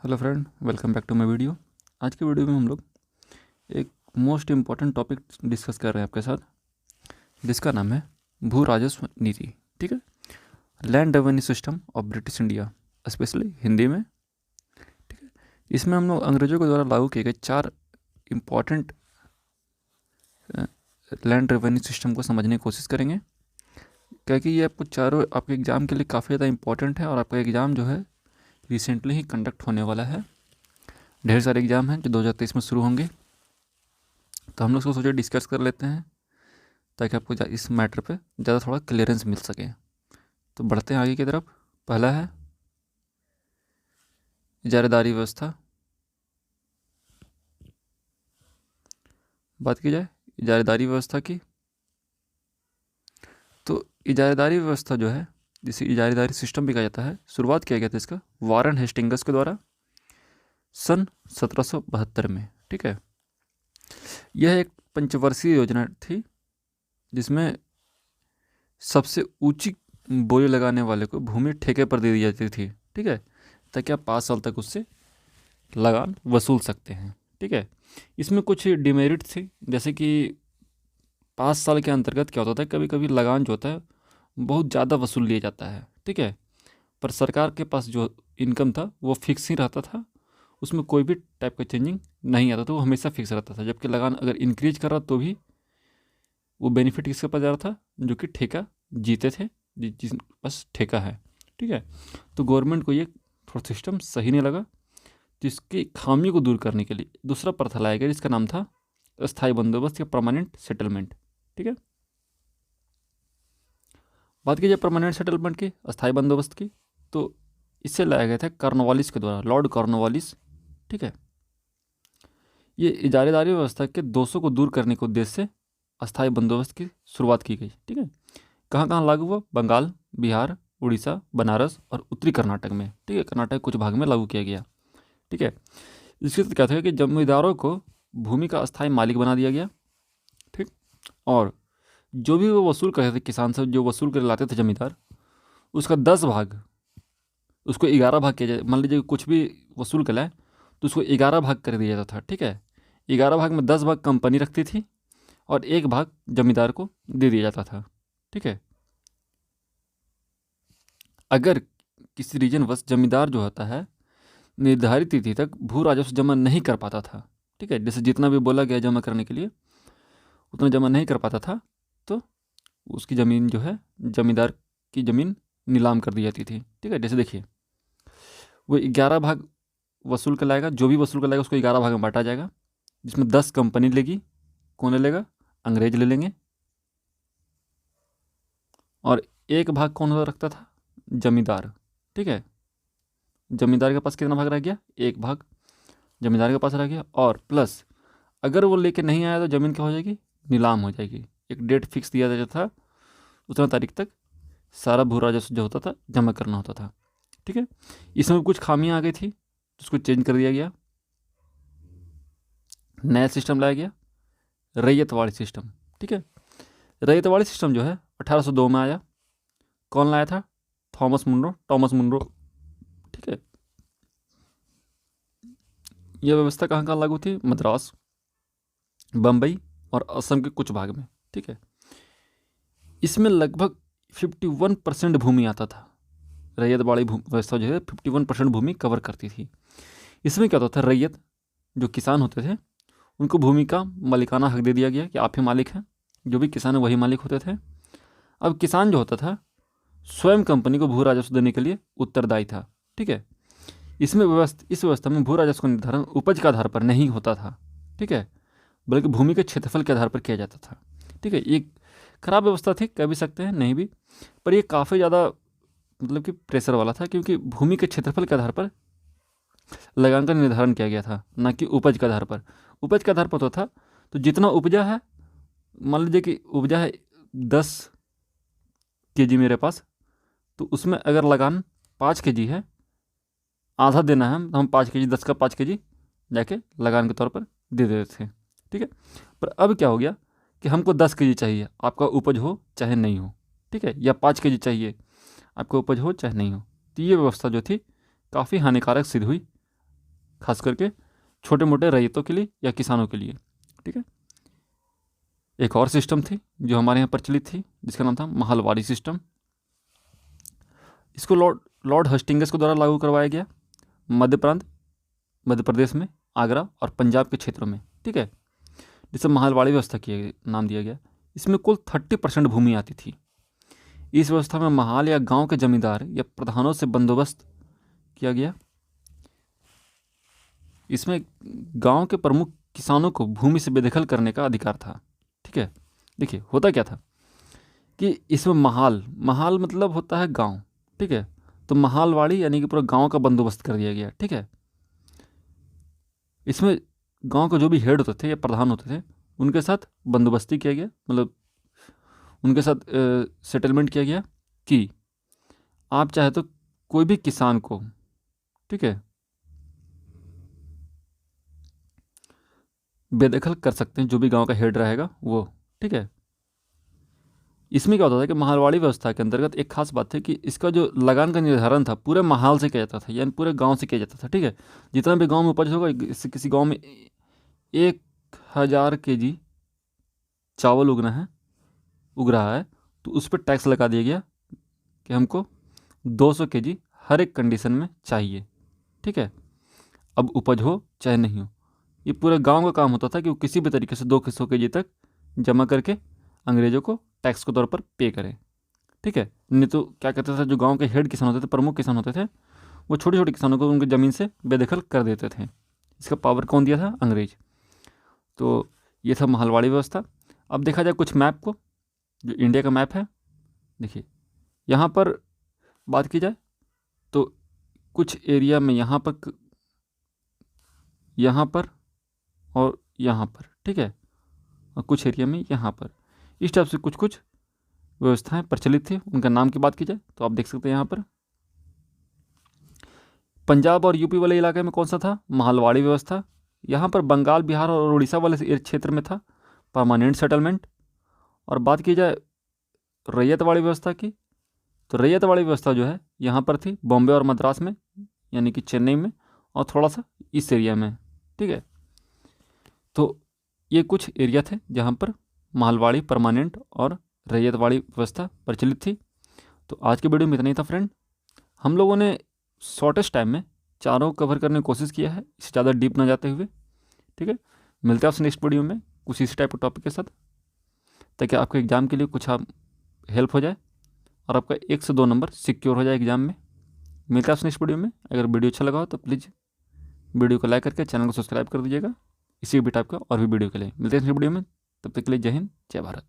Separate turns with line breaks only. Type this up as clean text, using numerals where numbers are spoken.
Hello friend, welcome back to my video. आज के video में हम लोग एक मोस्ट इम्पॉर्टेंट टॉपिक डिस्कस कर रहे हैं आपके साथ, जिसका नाम है भू राजस्व नीति। ठीक है, land revenue system of British India, specially Hindi में। ठीक है, इसमें हम लोग अंग्रेजों के द्वारा लागू किए गए 4 इम्पॉर्टेंट लैंड रेवेन्यू सिस्टम को समझने की कोशिश करेंगे, क्योंकि ये आपको चारों आपके एग्ज़ाम के लिए काफ़ी ज़्यादा इंपॉर्टेंट है। और आपका एग्ज़ाम जो है रिसेंटली ही कंडक्ट होने वाला है। ढेर सारे एग्ज़ाम हैं जो 2023 में शुरू होंगे, तो हम लोग इसको सोचे डिस्कस कर लेते हैं ताकि आपको इस मैटर पे ज़्यादा थोड़ा क्लियरेंस मिल सके। तो बढ़ते हैं आगे की तरफ। पहला है इजारेदारी व्यवस्था। बात की जाए इजारेदारी व्यवस्था की, तो इजारेदारी व्यवस्था जो है, जिसे इजारेदारी सिस्टम भी कहा जाता है, शुरुआत किया गया था इसका वारन हेस्टिंगस के द्वारा सन 1772 में। ठीक है, यह एक पंचवर्षीय योजना थी जिसमें सबसे ऊंची बोली लगाने वाले को भूमि ठेके पर दे दी जाती थी। ठीक है, ताकि आप 5 साल तक उससे लगान वसूल सकते हैं। ठीक है, इसमें कुछ डिमेरिट थी, जैसे कि 5 साल के अंतर्गत क्या होता था, कभी कभी लगान जो होता है बहुत ज़्यादा वसूल लिया जाता है। ठीक है, पर सरकार के पास जो इनकम था वो फिक्स ही रहता था, उसमें कोई भी टाइप का चेंजिंग नहीं आता था, वो हमेशा फिक्स रहता था। जबकि लगान अगर इंक्रीज कर रहा तो भी वो बेनिफिट किसके पास जा रहा था, जो कि ठेका जीते थे, जिस पास ठेका है। ठीक है, तो गवर्नमेंट को ये थोड़ा सिस्टम सही नहीं लगा, जिसकी खामी को दूर करने के लिए दूसरा प्रथा लाया गया, जिसका नाम था अस्थायी बंदोबस्त या परमानेंट सेटलमेंट। ठीक है, बात की जाए परमानेंट सेटलमेंट की, अस्थायी बंदोबस्त की, तो इससे लाया गया था कॉर्नवालिस के द्वारा, लॉर्ड कॉर्नवालिस। ठीक है, ये इजारेदारी व्यवस्था के दोषों को दूर करने के उद्देश्य से अस्थायी बंदोबस्त की शुरुआत की गई। ठीक है, कहाँ कहाँ लागू हुआ? बंगाल, बिहार, उड़ीसा, बनारस और उत्तरी कर्नाटक में। ठीक है, कर्नाटक के कुछ भाग में लागू किया गया। ठीक है, इसके तहत क्या था कि जमींदारों को भूमि का अस्थायी मालिक बना दिया गया। ठीक, और जो भी वो वसूल करते थे किसान से, जो वसूल कर लाते थे जमींदार, उसका 10 भाग, उसको 11 भाग किया जाए। मान लीजिए कुछ भी वसूल कर लाए तो उसको 11 भाग कर दिया जाता था। ठीक है, 11 भाग में 10 भाग कंपनी रखती थी और 1 भाग जमींदार को दे दिया जाता था। ठीक है, अगर किसी रीजनवश जमींदार जो होता है निर्धारित तिथि तक भू राजस्व जमा नहीं कर पाता था, ठीक है, जैसे जितना भी बोला गया जमा करने के लिए उतना जमा नहीं कर पाता था, तो उसकी ज़मीन जो है, जमींदार की ज़मीन नीलाम कर दी जाती थी। ठीक है, जैसे देखिए वो 11 भाग वसूल कर लाएगा, जो भी वसूल कर लाएगा उसको 11 भाग में बांटा जाएगा, जिसमें 10 कंपनी लेगी। कौन ले लेगा? अंग्रेज ले लेंगे। और 1 भाग कौन होता रखता था? जमींदार। ठीक है, जमींदार के पास कितना भाग रह गया? 1 भाग जमींदार के पास रह गया, और प्लस अगर वो लेके नहीं आया तो ज़मीन क्या हो जाएगी? नीलाम हो जाएगी। एक डेट फिक्स दिया जाता था, उतना तारीख तक सारा भू राजस्व जो होता था जमा करना होता था। ठीक है, इसमें कुछ खामियां आ गई थी, उसको चेंज कर दिया गया, नया सिस्टम लाया गया, रैयतवाड़ी सिस्टम। ठीक है, रैयतवाड़ी सिस्टम जो है 1802 में आया। कौन लाया था? Thomas Munro. ठीक है, यह व्यवस्था कहाँ कहाँ लागू थी? मद्रास, बम्बई और असम के कुछ भाग में। ठीक है, इसमें लगभग 51% भूमि आता था। रैयतवाड़ी व्यवस्था जो है 51% भूमि कवर करती थी। इसमें क्या होता था, रैयत जो किसान होते थे उनको भूमि का मालिकाना हक दे दिया गया कि आप ही मालिक हैं, जो भी किसान है वही मालिक होते थे। अब किसान जो होता था स्वयं कंपनी को भू राजस्व देने के लिए उत्तरदायी था। ठीक है, इस व्यवस्था में भू राजस्व का निर्धारण उपज के आधार पर नहीं होता था। ठीक है, बल्कि भूमि के क्षेत्रफल के आधार पर किया जाता था। ठीक है, एक खराब व्यवस्था थी, कह भी सकते हैं, नहीं भी, पर ये काफ़ी ज़्यादा मतलब कि प्रेशर वाला था, क्योंकि भूमि के क्षेत्रफल के आधार पर लगान का निर्धारण किया गया था, ना कि उपज के आधार पर। उपज के आधार पर तो था, तो जितना उपजा है, मान लीजिए कि उपजा है 10 केजी मेरे पास, तो उसमें अगर लगान 5 केजी है, आधा देना है, तो हम 5 केजी, 10 का 5 केजी जाके लगान के तौर पर दे देते थे। ठीक है, पर अब क्या हो गया कि हमको 10 केजी चाहिए, आपका उपज हो चाहे नहीं हो। ठीक है, या 5 केजी चाहिए, आपका उपज हो चाहे नहीं हो। तो ये व्यवस्था जो थी काफ़ी हानिकारक सिद्ध हुई खास करके छोटे मोटे रैयतों के लिए या किसानों के लिए। ठीक है, एक और सिस्टम थी जो हमारे यहाँ प्रचलित थी जिसका नाम था महलवाड़ी सिस्टम। इसको लॉर्ड हस्टिंग्स के द्वारा लागू करवाया गया मध्य प्रदेश में, आगरा और पंजाब के क्षेत्रों में। ठीक है, जिसे महलवाड़ी व्यवस्था नाम दिया गया। इसमें कुल 30% भूमि आती थी। इस व्यवस्था में महल या गांव के जमींदार या प्रधानों से बंदोबस्त किया गया। इसमें गांव के प्रमुख किसानों को भूमि से बेदखल करने का अधिकार था। ठीक है, देखिए होता क्या था कि इसमें महल मतलब होता है गांव। ठीक है, तो महलवाड़ी यानी कि पूरा गांव का बंदोबस्त कर दिया गया। ठीक है, इसमें गांव के जो भी हेड होते थे या प्रधान होते थे उनके साथ बंदोबस्ती किया गया, मतलब उनके साथ सेटलमेंट किया गया कि आप चाहे तो कोई भी किसान को, ठीक है, बेदखल कर सकते हैं, जो भी गांव का हेड रहेगा वो। ठीक है, इसमें क्या होता था कि महलवाड़ी व्यवस्था के अंतर्गत एक खास बात थी कि इसका जो लगान का निर्धारण था पूरे महल से किया जाता था, यानी पूरे गांव से किया जाता था। ठीक है, जितना भी गांव में उपज होगा, किसी गांव में 1000 kg चावल उग रहा है तो उस पर टैक्स लगा दिया गया कि हमको 200 kg हर एक कंडीशन में चाहिए। ठीक है, अब उपज हो चाहे नहीं हो, ये पूरे गांव का काम होता था कि वो किसी भी तरीके से 200 kg तक जमा करके अंग्रेज़ों को टैक्स के तौर पर पे करें। ठीक है, नहीं तो क्या कहते थे, जो गांव के हेड किसान होते थे, प्रमुख किसान होते थे, वो छोटे छोटे किसानों को उनकी ज़मीन से बेदखल कर देते थे। इसका पावर कौन दिया था? अंग्रेज। तो ये था महलवाड़ी व्यवस्था। अब देखा जाए कुछ मैप को, जो इंडिया का मैप है, देखिए यहाँ पर बात की जाए तो कुछ एरिया में यहाँ पर और यहाँ पर, ठीक है, और कुछ एरिया में यहाँ पर, इस टाइप से कुछ कुछ व्यवस्थाएं प्रचलित थी। उनका नाम की बात की जाए तो आप देख सकते हैं यहाँ पर पंजाब और यूपी वाले इलाके में कौन सा था? महलवाड़ी व्यवस्था। यहाँ पर बंगाल, बिहार और उड़ीसा वाले क्षेत्र में था परमानेंट सेटलमेंट। और बात की जाए रैयतवाड़ी व्यवस्था की, तो रैयतवाड़ी व्यवस्था जो है यहाँ पर थी बॉम्बे और मद्रास में, यानी कि चेन्नई में, और थोड़ा सा इस एरिया में। ठीक है, तो ये कुछ एरिया थे जहाँ पर महलवाड़ी, परमानेंट और रैयतवाड़ी व्यवस्था प्रचलित थी। तो आज के वीडियो में इतना ही था फ्रेंड। हम लोगों ने शॉर्टेस्ट टाइम में चारों कवर करने की कोशिश किया है, इससे ज़्यादा डीप ना जाते हुए। ठीक है, मिलते हैं आपसे नेक्स्ट वीडियो में कुछ इसी टाइप के टॉपिक के साथ, ताकि आपके एग्ज़ाम के लिए कुछ हेल्प हो जाए और आपका 1 से 2 नंबर सिक्योर हो जाए एग्ज़ाम में। मिलते हैं आपसे नेक्स्ट वीडियो में। अगर वीडियो अच्छा लगा हो तो प्लीज़ वीडियो को लाइक करके चैनल को सब्सक्राइब कर दीजिएगा इसी भी टाइप का और भी वीडियो के लिए। मिलते हैं नेक्स्ट वीडियो में, तब तक के लिए जय हिंद, जय भारत।